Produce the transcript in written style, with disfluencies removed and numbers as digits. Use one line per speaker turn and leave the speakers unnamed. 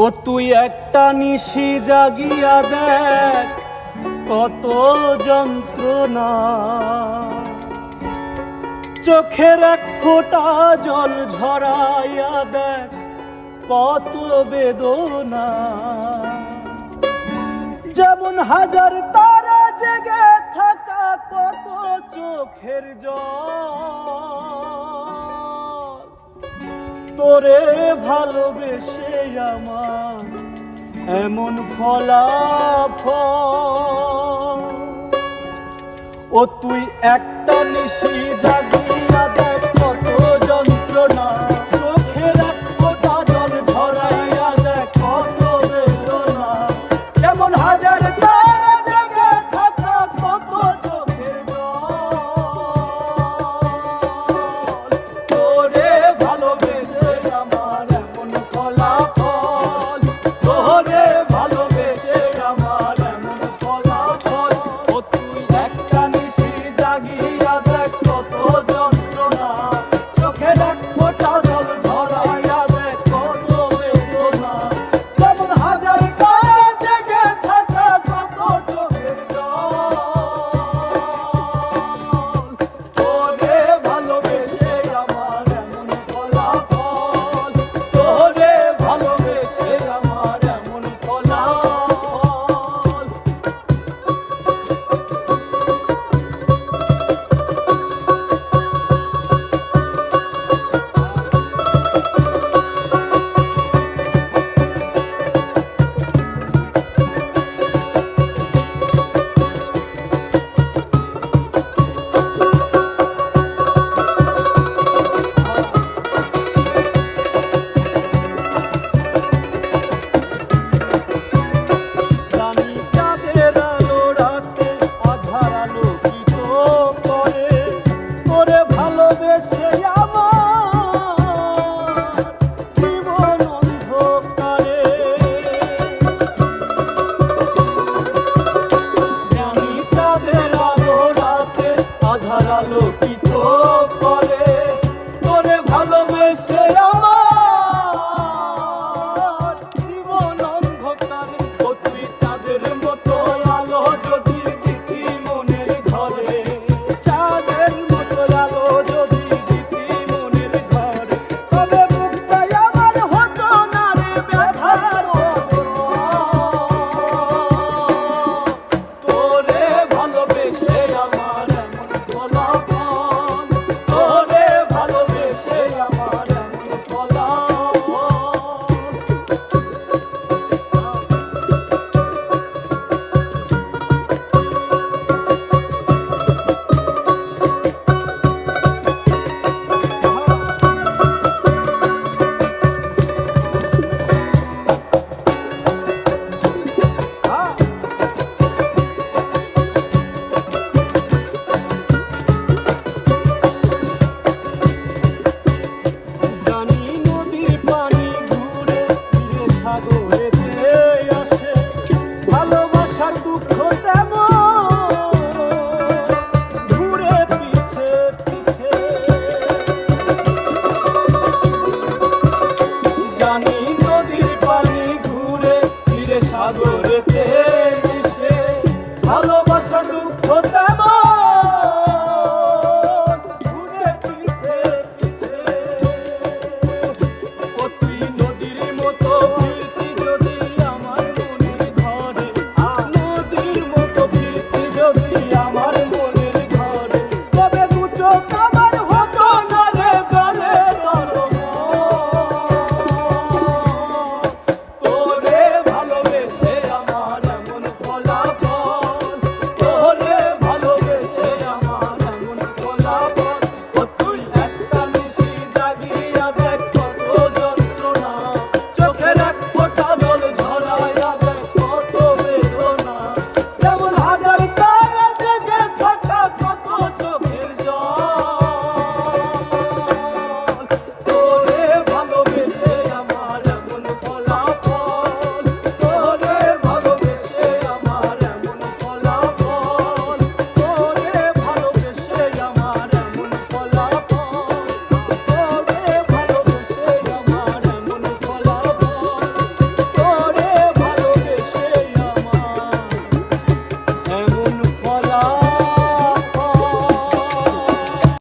ও তুই একটা নিশি জাগিয়া দেখ কত যন্ত্রণা, চোখের এক ফোঁটা জল ঝরাইয়া দেখ কত বেদনা। যেমন হাজার তারা জেগে থাকা কত চোখের জল, তোরে ভালোবেসে আমার এমন ফলাফল। ও তুই একটা নিশি জাগিয়া দেখ কত যন্ত্রণা, চোখের এক ফোঁটা জল ঝরাইয়া দেখ কত বেদনা। যেমন হাজার তারা জেগে থাকা কত চোখের জল, তোরে ভালোবেসে আমার এমন ফলাফল, তোরে ভালোবেসে আমার এমন ফলাফল। ও তুই একটা নিশি জাগিয়া দেখ কত যন্ত্রণা, চোখের এক ফোঁটা জল ঝরাইয়া দেখ কত বেদনা। যেমন হাজার তারা জেগে থাকা কত চোখের জল, তোরে ভালোবেসে আমার এমন ফলাফল, তোরে ভালোবেসে আমার এমন ফলাফল। জানি চাঁদের আলো রাতে আঁধার আলোকিত করে, তোরে ভালোবেসে আমার জীবন অন্ধকারে। জানি চাঁদের আলো রাতে আঁধার আলোকিত করে, তোরে ভালোবেসে আমার জীবন অন্ধকারে। ও তুই চাঁদের মতো আলো যদি দিতি মনের ঘরে, চাঁদের মতো আলো যদি দিতি মনের ঘরে, তবে বুকটাই আমার হতো না রে ব্যথার অবসান। তোরে ভালোবেসে আমার এমন ফলাফল, তোরে ভালোবেসে আমার এমন ফলাফল। জানি নদীর পানি ঘুরে ফিরে সাগরে